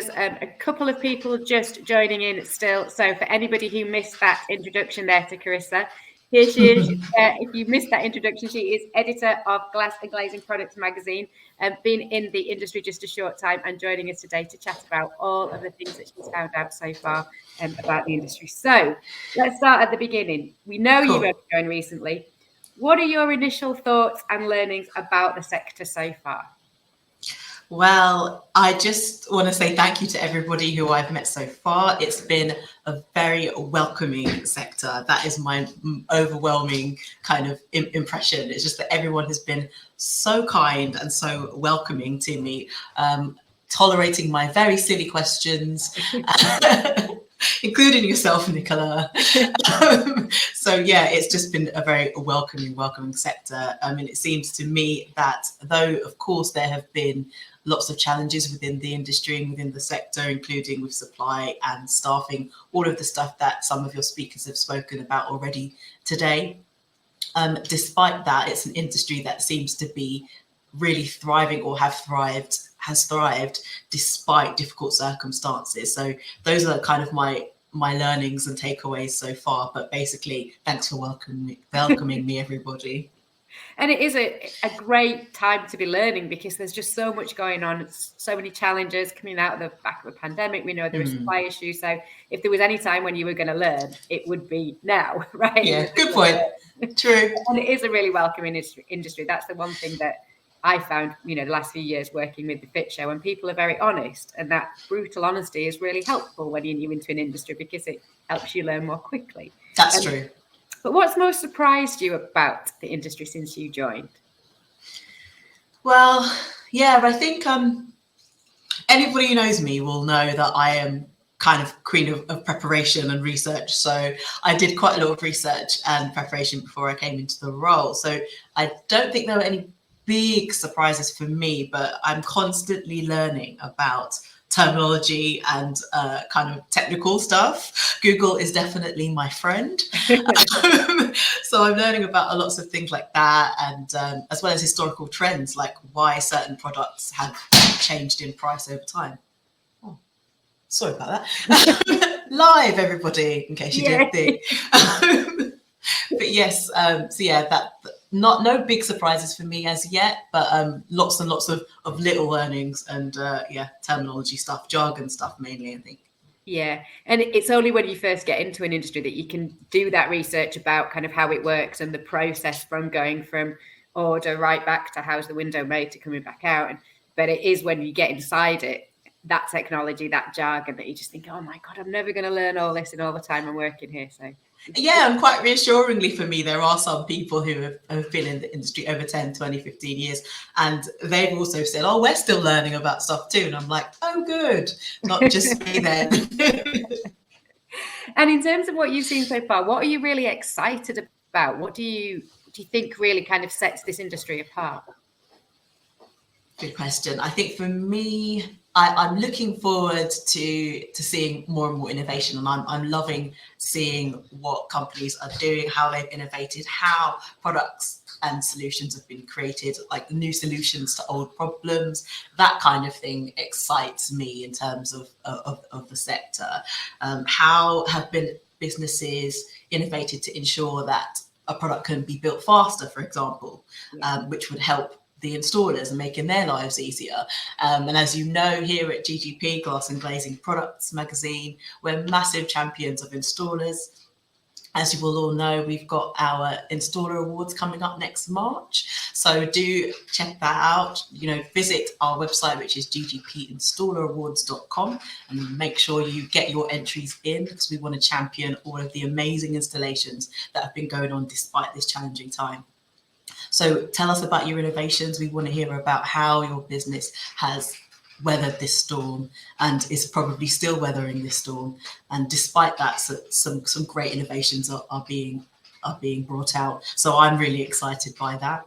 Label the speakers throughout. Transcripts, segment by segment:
Speaker 1: A couple of people just joining in still. So for anybody who missed that introduction there to Charissa, here she is. If you missed that introduction, she is editor of Glass and Glazing Products magazine, been in the industry just a short time and joining us today to chat about all of the things that she's found out so far about the industry. So let's start at the beginning. We know you've only joined recently. What are your initial thoughts and learnings about the sector so far?
Speaker 2: Well, I just want to say thank you to everybody who I've met so far. It's been a very welcoming sector. That is my overwhelming kind of impression. It's just that everyone has been so kind and so welcoming to me, tolerating my very silly questions, including yourself, Nicola. So yeah, it's just been a very welcoming sector. I mean, it seems to me that though, of course, there have been lots of challenges within the industry and within the sector, including with supply and staffing, all of the stuff that some of your speakers have spoken about already today. Despite that, it's an industry that seems to be really thriving or has thrived despite difficult circumstances. So those are kind of my learnings and takeaways so far. But basically, thanks for welcoming me, everybody.
Speaker 1: And it is a great time to be learning because there's just so much going on, so many challenges coming out of the back of the pandemic. We know there are supply issues. So if there was any time when you were going to learn, it would be now, right?
Speaker 2: Yeah, good point. True.
Speaker 1: And it is a really welcoming industry. That's the one thing that I found, the last few years working with the Fit Show, and people are very honest, and that brutal honesty is really helpful when you're new into an industry because it helps you learn more quickly.
Speaker 2: That's true.
Speaker 1: But what's most surprised you about the industry since you joined?
Speaker 2: Well, yeah, I think anybody who knows me will know that I am kind of queen of preparation and research. So I did quite a lot of research and preparation before I came into the role. So I don't think there were any big surprises for me, but I'm constantly learning about terminology and kind of technical stuff. Google is definitely my friend. So I'm learning about lots of things like that, and as well as historical trends, like why certain products have changed in price over time. Oh, sorry about that. Live, everybody, in case you didn't think. But yes, so yeah, no big surprises for me as yet, but lots and lots of little learnings and terminology stuff, jargon stuff mainly, I think.
Speaker 1: Yeah, and it's only when you first get into an industry that you can do that research about kind of how it works and the process from going from order right back to how's the window made to coming back out. But it is when you get inside it, that technology, that jargon, that you just think, oh my God, I'm never going to learn all this in all the time I'm working here. So
Speaker 2: yeah, and quite reassuringly for me, there are some people who have been in the industry over 10, 20, 15 years, and they've also said, oh, we're still learning about stuff too. And I'm like, oh, good, not just me then.
Speaker 1: And in terms of what you've seen so far, what are you really excited about? What do you think really kind of sets this industry apart?
Speaker 2: Good question. I think for me, I'm looking forward to seeing more and more innovation, and I'm loving seeing what companies are doing, how they've innovated, how products and solutions have been created, like new solutions to old problems. That kind of thing excites me in terms of the sector. How have businesses innovated to ensure that a product can be built faster, for example, which would help the installers and making their lives easier. And as you know, here at GGP, Glass and Glazing Products magazine, we're massive champions of installers. As you will all know, we've got our installer awards coming up next March. So do check that out. Visit our website, which is ggpinstalleраwards.com, and make sure you get your entries in, because we want to champion all of the amazing installations that have been going on despite this challenging time. So tell us about your innovations. We want to hear about how your business has weathered this storm and is probably still weathering this storm. And despite that, some great innovations are being brought out. So I'm really excited by that.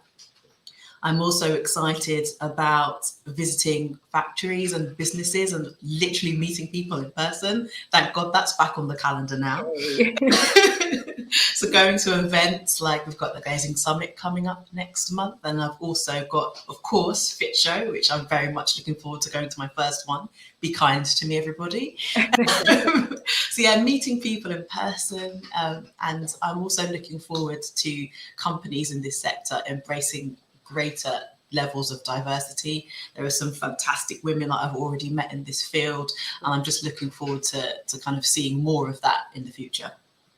Speaker 2: I'm also excited about visiting factories and businesses and literally meeting people in person. Thank God that's back on the calendar now. So going to events like we've got the Glazing Summit coming up next month, and I've also got, of course, Fit Show, which I'm very much looking forward to going to my first one. Be kind to me, everybody. So yeah, meeting people in person, and I'm also looking forward to companies in this sector embracing greater levels of diversity. There are some fantastic women that I've already met in this field, and I'm just looking forward to kind of seeing more of that in the future.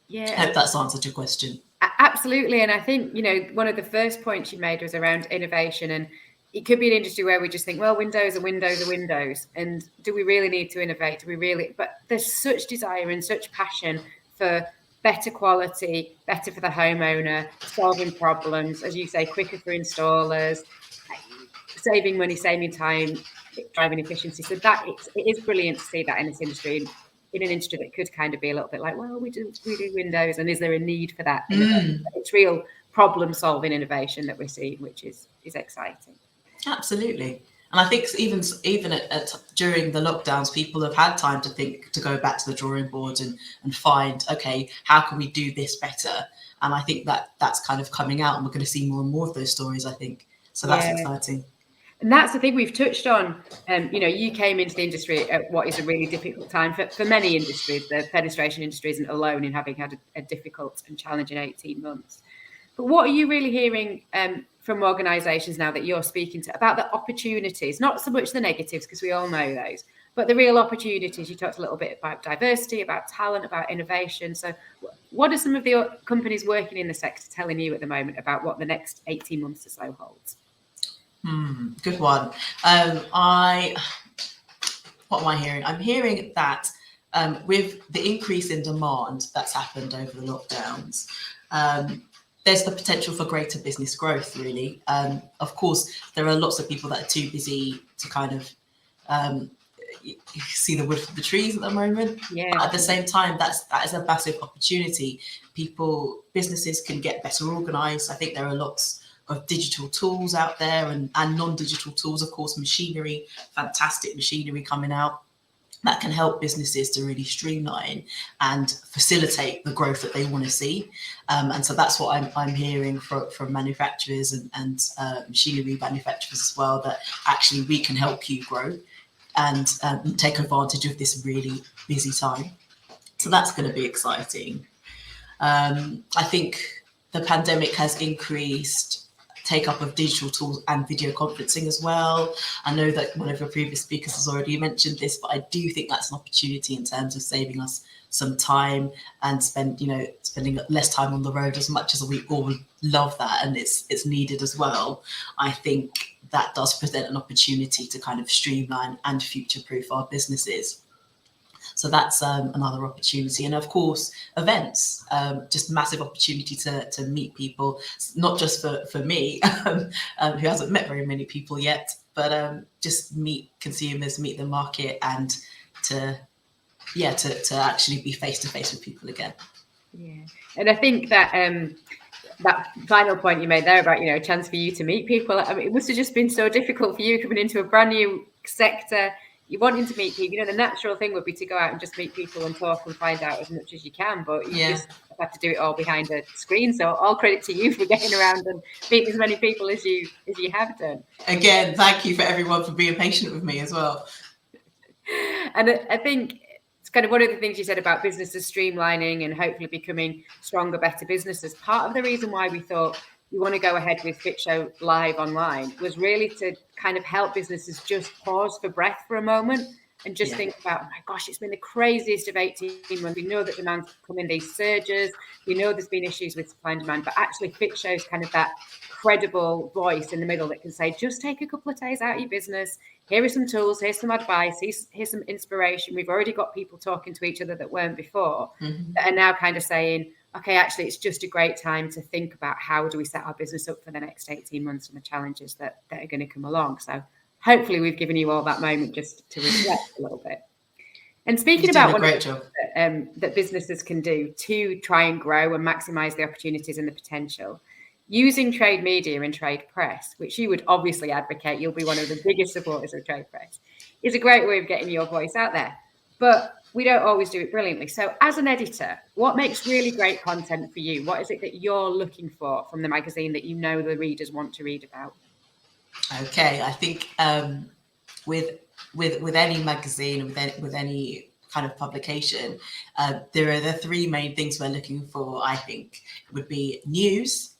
Speaker 1: Yeah,
Speaker 2: I hope that's answered your question.
Speaker 1: Absolutely. And I think, one of the first points you made was around innovation, and it could be an industry where we just think, well, windows are windows are windows. And do we really need to innovate? Do we really? But there's such desire and such passion for better quality, better for the homeowner, solving problems, as you say, quicker for installers, saving money, saving time, driving efficiency. So it is brilliant to see that in this industry, in an industry that could kind of be a little bit like, well, we do windows, and is there a need for that? It's real problem solving innovation that we're seeing, which is exciting.
Speaker 2: Absolutely. And I think even during the lockdowns, people have had time to think, to go back to the drawing board and find, okay, how can we do this better? And I think that's kind of coming out, and we're going to see more and more of those stories, I think. So that's exciting.
Speaker 1: And that's the thing we've touched on. You came into the industry at what is a really difficult time for many industries. The fenestration industry isn't alone in having had a difficult and challenging 18 months. But what are you really hearing from organisations now that you're speaking to about the opportunities, not so much the negatives, because we all know those, but the real opportunities? You talked a little bit about diversity, about talent, about innovation. So what are some of the companies working in the sector telling you at the moment about what the next 18 months or so holds?
Speaker 2: Good one. What am I hearing? I'm hearing that with the increase in demand that's happened over the lockdowns, there's the potential for greater business growth, really. Of course, there are lots of people that are too busy to kind of see the wood for the trees at the moment.
Speaker 1: Yeah.
Speaker 2: But at the same time, that is a massive opportunity. Businesses can get better organised. I think there are lots of digital tools out there and non-digital tools, of course, machinery, fantastic machinery coming out that can help businesses to really streamline and facilitate the growth that they want to see. And so that's what I'm hearing from manufacturers and machinery manufacturers as well, that actually we can help you grow and take advantage of this really busy time. So that's going to be exciting. I think the pandemic has increased take up of digital tools and video conferencing as well. I know that one of your previous speakers has already mentioned this, but I do think that's an opportunity in terms of saving us some time and spending less time on the road, as much as we all love that and it's needed as well. I think that does present an opportunity to kind of streamline and future-proof our businesses. So that's another opportunity. And of course, events, just massive opportunity to meet people, not just for me, who hasn't met very many people yet, but just meet consumers, meet the market, and to actually be face-to-face with people again.
Speaker 1: Yeah. And I think that that final point you made there about, a chance for you to meet people, I mean, it must have just been so difficult for you coming into a brand new sector. You're wanting to meet people, the natural thing would be to go out and just meet people and talk and find out as much as you can, but you just have to do it all behind a screen. So all credit to you for getting around and meeting as many people as you have done.
Speaker 2: Again, thank you for everyone for being patient with me as well.
Speaker 1: And I think it's kind of one of the things you said about businesses streamlining and hopefully becoming stronger, better businesses. Part of the reason why we thought we want to go ahead with Fit Show live online was really to kind of help businesses just pause for breath for a moment and just think about, oh my gosh, it's been the craziest of 18 months. We know that demand's come in these surges. We know there's been issues with supply and demand, but actually Fit Show's kind of that credible voice in the middle that can say, just take a couple of days out of your business. Here are some tools, here's some advice, here's some inspiration. We've already got people talking to each other that weren't before, that are now kind of saying, okay, actually, it's just a great time to think about how do we set our business up for the next 18 months and the challenges that are going to come along. So hopefully we've given you all that moment just to reflect a little bit. And speaking about one that businesses can do to try and grow and maximise the opportunities and the potential, using trade media and trade press, which you would obviously advocate, you'll be one of the biggest supporters of trade press, is a great way of getting your voice out there. But we don't always do it brilliantly. So as an editor, what makes really great content for you? What is it that you're looking for from the magazine that you know the readers want to read about?
Speaker 2: Okay, I think with any magazine, with any kind of publication, there are the three main things we're looking for. I think would be news,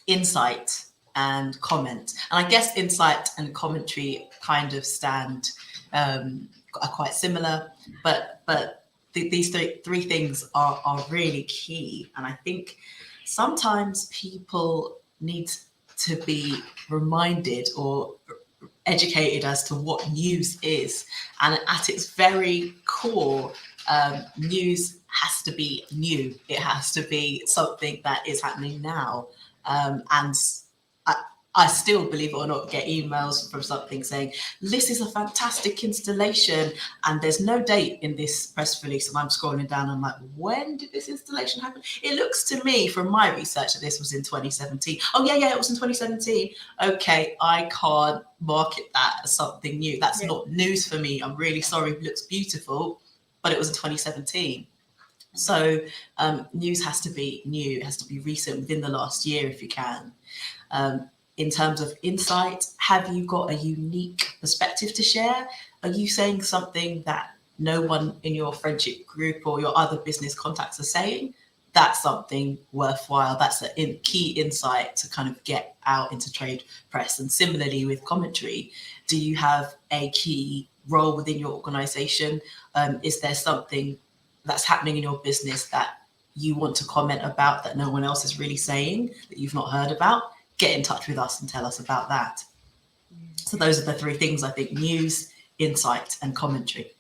Speaker 2: insight, and comment. And I guess insight and commentary kind of are quite similar, but these three things are really key. And I think sometimes people need to be reminded or educated as to what news is. And at its very core, news has to be new. It has to be something that is happening now. And I still, believe it or not, get emails from something saying, this is a fantastic installation, and there's no date in this press release. And I'm scrolling down, and I'm like, when did this installation happen? It looks to me from my research that this was in 2017. Oh, yeah, it was in 2017. Okay, I can't market that as something new. That's not news for me. I'm really sorry, it looks beautiful, but it was in 2017. So news has to be new. It has to be recent, within the last year if you can. In terms of insight, have you got a unique perspective to share? Are you saying something that no one in your friendship group or your other business contacts are saying? That's something worthwhile. That's a key insight to kind of get out into trade press. And similarly with commentary, do you have a key role within your organization? Is there something that's happening in your business that you want to comment about that no one else is really saying, that you've not heard about? Get in touch with us and tell us about that. So those are the three things, I think: news, insight, and commentary.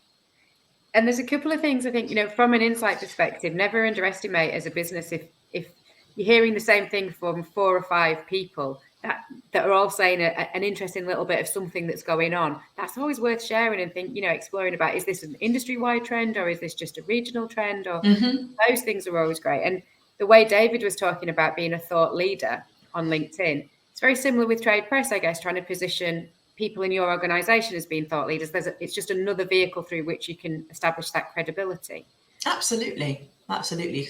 Speaker 1: And there's a couple of things I think, from an insight perspective, never underestimate as a business if you're hearing the same thing from 4 or 5 people that are all saying an interesting little bit of something that's going on. That's always worth sharing and exploring about, is this an industry-wide trend, or is this just a regional trend? Or those things are always great. And the way David was talking about being a thought leader on LinkedIn, it's very similar with trade press, I guess, trying to position people in your organization as being thought leaders. It's just another vehicle through which you can establish that credibility.
Speaker 2: Absolutely,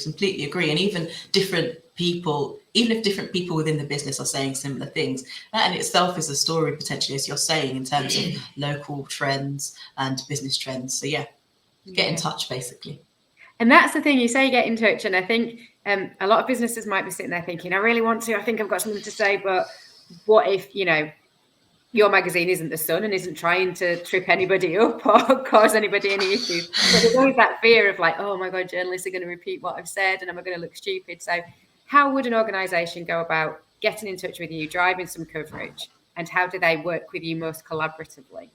Speaker 2: completely agree. And even if different people within the business are saying similar things, that in itself is a story potentially, as you're saying, in terms of local trends and business trends. So get in touch, basically.
Speaker 1: And that's the thing, you say get in touch, and I think a lot of businesses might be sitting there thinking, I really want to, I think I've got something to say, but what if, your magazine isn't the Sun and isn't trying to trip anybody up or cause anybody any issues? So there's always that fear of like, oh my God, journalists are going to repeat what I've said and am I going to look stupid? So how would an organisation go about getting in touch with you, driving some coverage, and how do they work with you most collaboratively?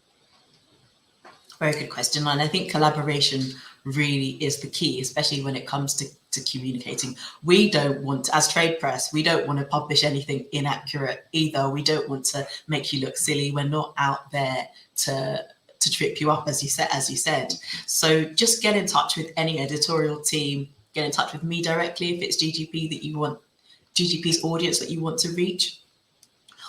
Speaker 2: Very good question. And I think collaboration really is the key, especially when it comes to communicating. We don't want, as trade press, we don't want to publish anything inaccurate either. We don't want to make you look silly. We're not out there to trip you up, as you said. So just get in touch with any editorial team, get in touch with me directly if it's GGP's audience that you want to reach,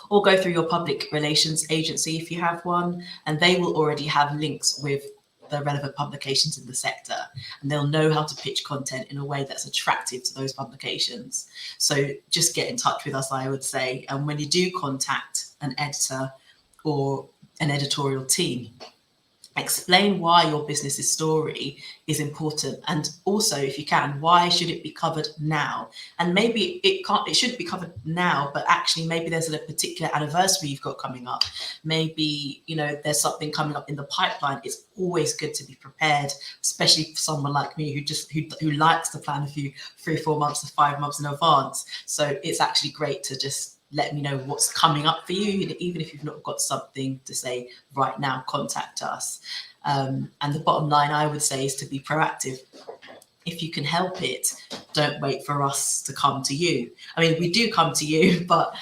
Speaker 2: or go through your public relations agency if you have one, and they will already have links with the relevant publications in the sector, and they'll know how to pitch content in a way that's attractive to those publications. So just get in touch with us, I would say. And when you do contact an editor or an editorial team, explain why your business's story is important, and also, if you can, why should it be covered now? And maybe it shouldn't be covered now, but actually maybe there's a particular anniversary you've got coming up. Maybe there's something coming up in the pipeline. It's always good to be prepared, especially for someone like me who likes to plan a few 3 or 4 months to 5 months in advance. So it's actually great to just let me know what's coming up for you. Even if you've not got something to say right now, contact us. And the bottom line, I would say, is to be proactive. If you can help it, don't wait for us to come to you. I mean, we do come to you, but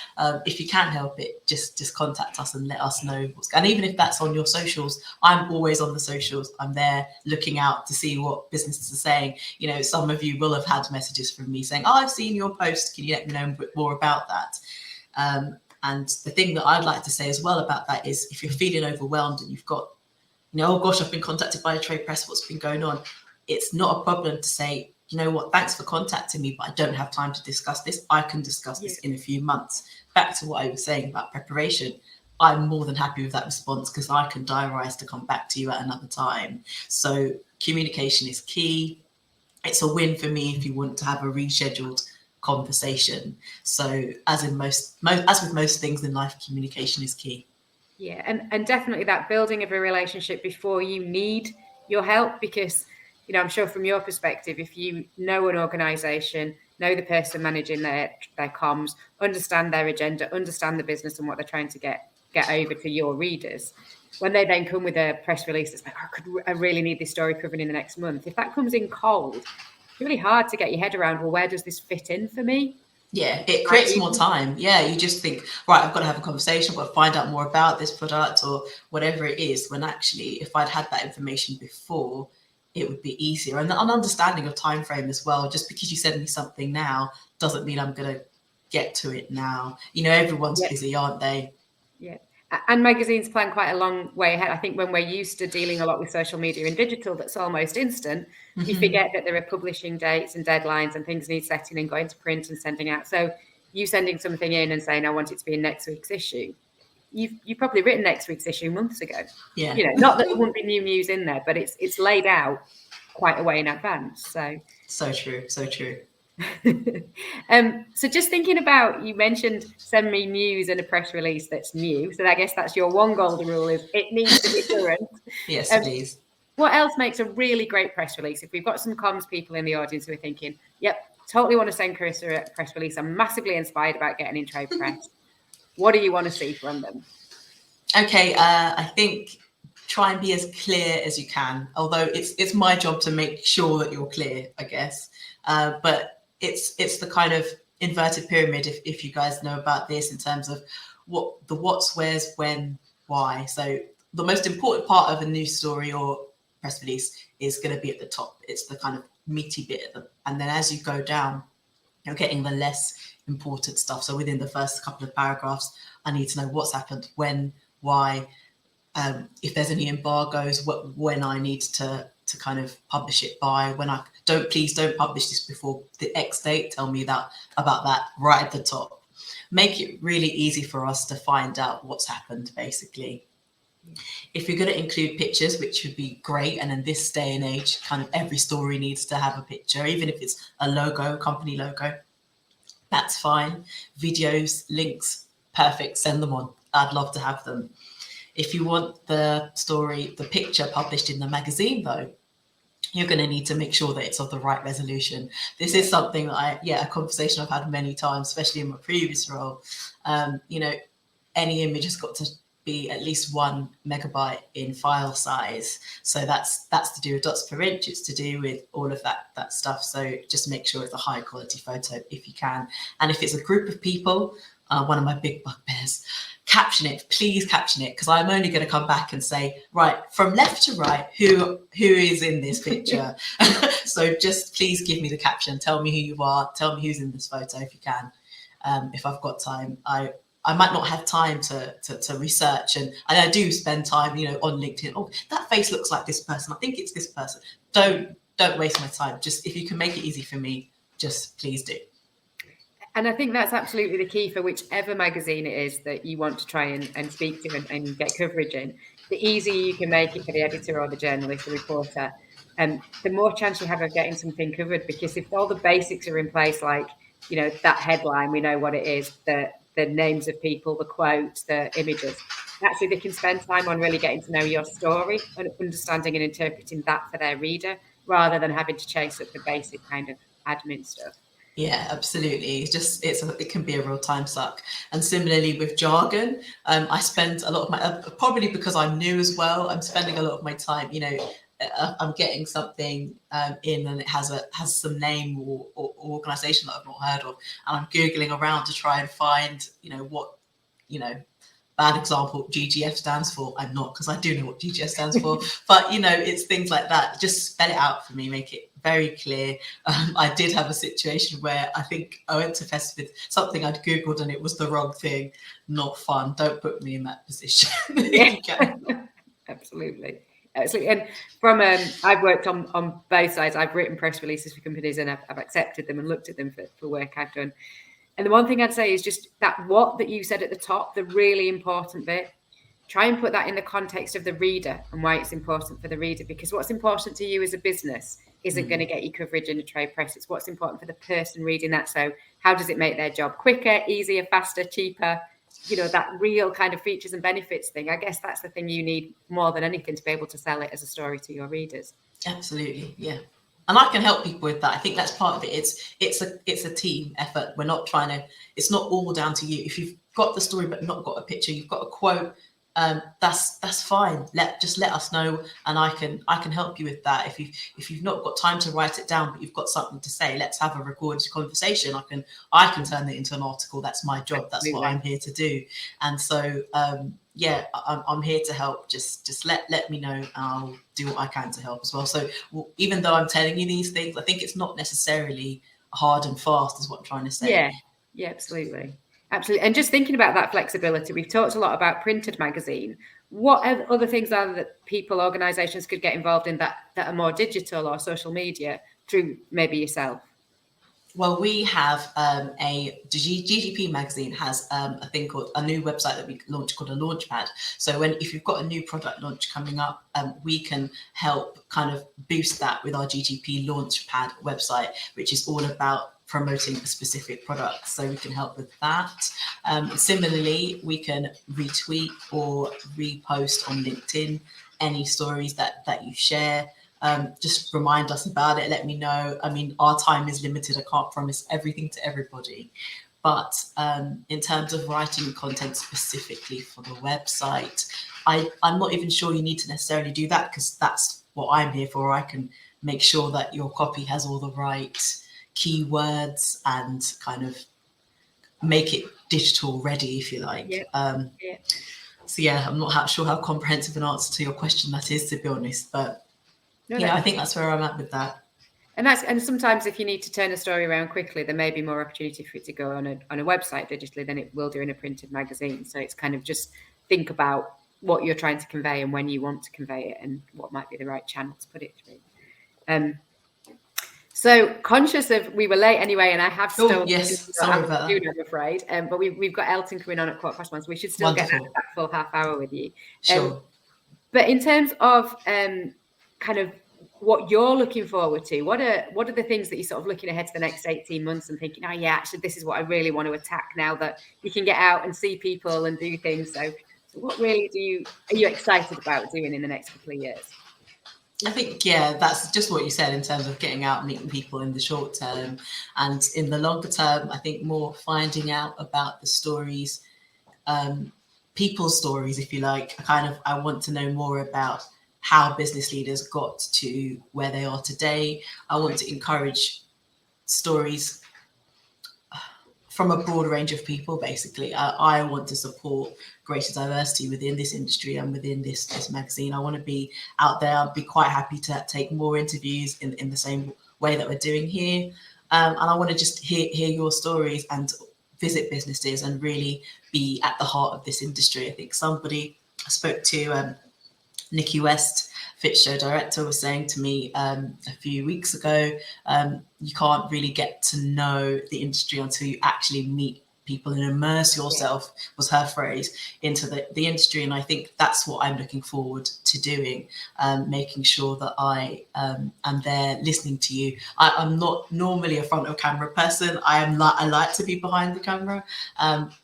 Speaker 2: if you can help it, just contact us and let us know what's going on. And even if that's on your socials, I'm always on the socials. I'm there looking out to see what businesses are saying. Some of you will have had messages from me saying, oh, I've seen your post. Can you let me know a bit more about that? And the thing that I'd like to say as well about that is, if you're feeling overwhelmed and you've got oh gosh, I've been contacted by a trade press, what's been going on? It's not a problem to say, you know what, thanks for contacting me, but I don't have time to discuss this. I can discuss this in a few months. Back to what I was saying about preparation. I'm more than happy with that response because I can diarise to come back to you at another time. So communication is key. It's a win for me if you want to have a rescheduled conversation. So as with most things in life, communication is key.
Speaker 1: Yeah, and definitely that building of a relationship before you need your help, because, you know, I'm sure from your perspective, if you know an organisation, know the person managing their comms, understand their agenda, understand the business and what they're trying to get over to your readers, when they then come with a press release that's like, I really need this story covered in the next month. If that comes in cold, it's really hard to get your head around, well, where does this fit in for me?
Speaker 2: Yeah, it creates more time. Yeah, you just think, right, I've got to have a conversation, I've got to find out more about this product or whatever it is, when actually, if I'd had that information before, it would be easier. And an understanding of time frame as well. Just because you send me something now doesn't mean I'm going to get to it now. You know, everyone's busy, aren't they?
Speaker 1: Yeah. And magazines plan quite a long way ahead. I think when we're used to dealing a lot with social media and digital, that's almost instant, we forget that there are publishing dates and deadlines and things need setting and going to print and sending out. So you sending something in and saying, I want it to be in next week's issue, you've probably written next week's issue months ago.
Speaker 2: Yeah.
Speaker 1: You know, not that there wouldn't be new news in there, but it's laid out quite a way in advance. So
Speaker 2: true, so true.
Speaker 1: So just thinking about, you mentioned send me news and a press release that's new. So I guess that's your one golden rule, is it needs to be current.
Speaker 2: Yes, please.
Speaker 1: What else makes a really great press release? If we've got some comms people in the audience who are thinking, yep, totally want to send Charissa a press release, I'm massively inspired about getting in trade press. What do you want to see from them?
Speaker 2: Okay, I think try and be as clear as you can, although it's my job to make sure that you're clear, I guess. But it's the kind of inverted pyramid, if you guys know about this, in terms of what the what's, where's, when, why. So the most important part of a news story or press release is going to be at the top. It's the kind of meaty bit of them. And then as you go down, you're getting the less important stuff. So within the first couple of paragraphs, I need to know what's happened, when, why, if there's any embargoes, when I need to kind of publish it by, when please don't publish this before the X date, tell me about that right at the top. Make it really easy for us to find out what's happened, basically. If you're going to include pictures, which would be great, and in this day and age, kind of every story needs to have a picture, even if it's a logo, company logo, that's fine. Videos, links, perfect, send them on. I'd love to have them. If you want the picture published in the magazine, though, you're going to need to make sure that it's of the right resolution. This is something that a conversation I've had many times, especially in my previous role. You know, any image has got to be at least 1 megabyte in file size. So that's to do with dots per inch. It's to do with all of that stuff. So just make sure it's a high quality photo if you can. And if it's a group of people, one of my big bugbears, caption it, please caption it, because I'm only going to come back and say, right, from left to right, who is in this picture? So just please give me the caption, tell me who you are, tell me who's in this photo if you can. If I've got time, I might not have time to research, and I do spend time, you know, on LinkedIn. Oh, that face looks like this person, I think it's this person. Don't waste my time. Just if you can make it easy for me, just please do.
Speaker 1: And I think that's absolutely the key for whichever magazine it is that you want to try and speak to and get coverage in. The easier you can make it for the editor or the journalist, the reporter, the more chance you have of getting something covered. Because if all the basics are in place, like, you know, that headline, we know what it is, the names of people, the quotes, the images, actually they can spend time on really getting to know your story and understanding and interpreting that for their reader, rather than having to chase up the basic kind of admin stuff.
Speaker 2: Yeah, absolutely. It can be a real time suck. And similarly with jargon, I spend a lot of my, probably because I'm new as well, I'm spending a lot of my time, you know, I'm getting something in and it has some name or organization that I've not heard of, and I'm Googling around to try and find, you know, what, you know, bad example, GGF stands for. I'm not, because I do know what GGF stands for, but you know, it's things like that. Just spell it out for me, make it very clear. I did have a situation where I think I went to Fest with something I'd Googled and it was the wrong thing. Not fun. Don't put me in that position.
Speaker 1: Yeah. Absolutely. Absolutely. And from I've worked on both sides. I've written press releases for companies, and I've accepted them and looked at them for work I've done. And the one thing I'd say is just that you said at the top, the really important bit. Try and put that in the context of the reader and why it's important for the reader, because what's important to you as a business isn't going to get you coverage in the trade press. It's what's important for the person reading that. So how does it make their job quicker, easier, faster, cheaper? You know, that real kind of features and benefits thing. I guess that's the thing you need more than anything to be able to sell it as a story to your readers.
Speaker 2: Absolutely, yeah. And I can help people with that. I think that's part of it. It's a team effort. We're not trying to. It's not all down to you. If you've got the story but not got a picture, you've got a quote. That's fine. Let us know, and I can help you with that. If you've not got time to write it down, but you've got something to say, let's have a recorded conversation. I can turn it into an article. That's my job. That's what I'm here to do. And so I'm here to help. Just let me know, and I'll do what I can to help as well. So even though I'm telling you these things, I think it's not necessarily hard and fast, is what I'm trying to say.
Speaker 1: Yeah, absolutely. Absolutely. And just thinking about that flexibility, we've talked a lot about printed magazine. What other things are that people, organisations could get involved in that are more digital or social media through maybe yourself?
Speaker 2: Well, we have GGP magazine has a thing called a new website that we launched called a Launchpad. So if you've got a new product launch coming up, we can help kind of boost that with our GGP Launchpad website, which is all about promoting a specific product, so we can help with that. Similarly, we can retweet or repost on LinkedIn any stories that you share. Just remind us about it, let me know. I mean, our time is limited. I can't promise everything to everybody, but in terms of writing content specifically for the website, I'm not even sure you need to necessarily do that, because that's what I'm here for. I can make sure that your copy has all the right keywords and kind of make it digital ready, if you like. So I'm not sure how comprehensive an answer to your question that is, to be honest, but I think that's where I'm at with that.
Speaker 1: And sometimes if you need to turn a story around quickly, there may be more opportunity for it to go on a website digitally than it will do in a printed magazine. So it's kind of just think about what you're trying to convey and when you want to convey it and what might be the right channel to put it through. So conscious of we were late anyway, and I have still
Speaker 2: sorry about that.
Speaker 1: I'm afraid. But we've got Elton coming on at 1:15, so we should still get that full half hour with you.
Speaker 2: Sure.
Speaker 1: But in terms of kind of what you're looking forward to, what are the things that you're sort of looking ahead to the next 18 months and thinking, actually this is what I really want to attack now that you can get out and see people and do things. So what really are you excited about doing in the next couple of years?
Speaker 2: I think, that's just what you said in terms of getting out and meeting people in the short term. And in the longer term, I think more finding out about the stories, people's stories, if you like. I want to know more about how business leaders got to where they are today. I want to encourage stories from a broad range of people, basically. I want to support greater diversity within this industry and within this magazine. I want to be out there. I'd be quite happy to take more interviews in the same way that we're doing here. And I want to just hear your stories and visit businesses and really be at the heart of this industry. I think somebody I spoke to, Nikki West, Fit Show director, was saying to me a few weeks ago, you can't really get to know the industry until you actually meet people and immerse yourself, was her phrase, into the industry. And I think that's what I'm looking forward to doing, making sure that I am there listening to you. I'm not normally a front of camera person. I like to be behind the camera,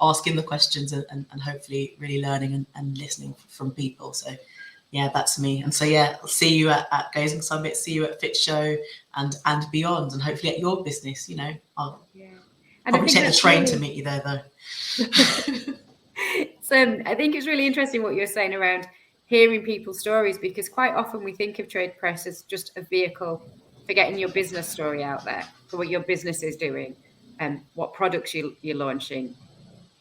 Speaker 2: asking the questions and hopefully really learning and listening from people. So that's me. And so I'll see you at Glazing Summit, see you at Fit Show and beyond, and hopefully at your business. I'll probably take the train to meet you there though.
Speaker 1: So I think it's really interesting what you're saying around hearing people's stories, because quite often we think of trade press as just a vehicle for getting your business story out there, for what your business is doing and what products you're launching,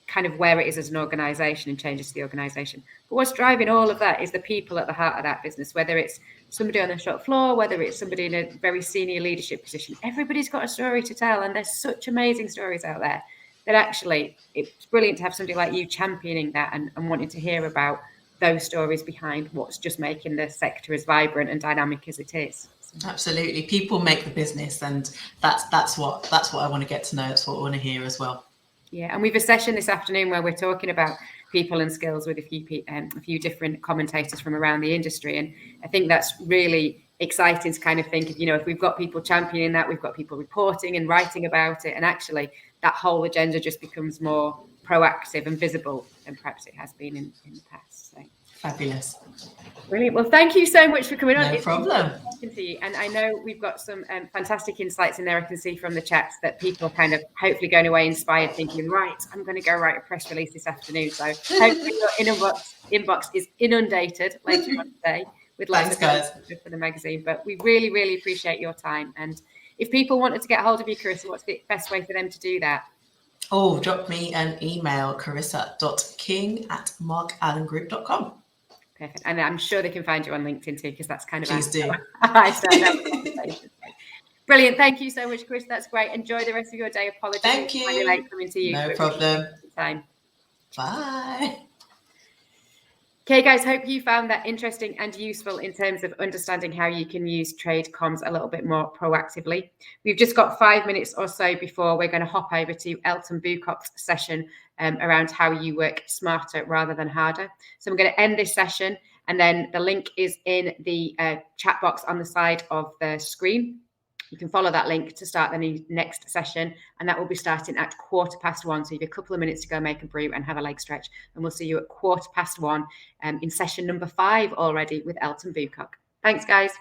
Speaker 1: kind of where it is as an organisation and changes to the organisation. But what's driving all of that is the people at the heart of that business, whether it's somebody on the shop floor, whether it's somebody in a very senior leadership position. Everybody's got a story to tell, and there's such amazing stories out there that actually it's brilliant to have somebody like you championing that and wanting to hear about those stories behind what's just making the sector as vibrant and dynamic as it is.
Speaker 2: Absolutely, people make the business, and that's what I want to get to know. That's what I want to hear as well.
Speaker 1: Yeah, and we've a session this afternoon where we're talking about people and skills with a few different commentators from around the industry, and I think that's really exciting to kind of think of, if we've got people championing that, we've got people reporting and writing about it, and actually that whole agenda just becomes more proactive and visible than perhaps it has been in the past. So.
Speaker 2: Fabulous.
Speaker 1: Brilliant. Well, thank you so much for coming on.
Speaker 2: No problem.
Speaker 1: Talking to you. And I know we've got some fantastic insights in there. I can see from the chats that people are kind of hopefully going away inspired, thinking, right, I'm going to go write a press release this afternoon. So hopefully your inbox is inundated later on today with lots of
Speaker 2: guys
Speaker 1: for the magazine. But we really, really appreciate your time. And if people wanted to get hold of you, Charissa, what's the best way for them to do that?
Speaker 2: Oh, drop me an email, carissa.king@markallengroup.com.
Speaker 1: Perfect. And I'm sure they can find you on LinkedIn too, because that's kind of
Speaker 2: Please do.
Speaker 1: Brilliant. Thank you so much, Chris. That's great. Enjoy the rest of your day. Apologies.
Speaker 2: Thank you.
Speaker 1: I'm late coming to you.
Speaker 2: No problem.
Speaker 1: Time.
Speaker 2: Bye.
Speaker 1: Okay, guys, hope you found that interesting and useful in terms of understanding how you can use trade comms a little bit more proactively. We've just got 5 minutes or so before we're going to hop over to Elton Bucock's session around how you work smarter rather than harder. So I'm going to end this session, and then the link is in the chat box on the side of the screen. You can follow that link to start the next session, and that will be starting at 1:15. So you have a couple of minutes to go make a brew and have a leg stretch, and we'll see you at 1:15 in session number 5 already with Elton Bucock. Thanks, guys.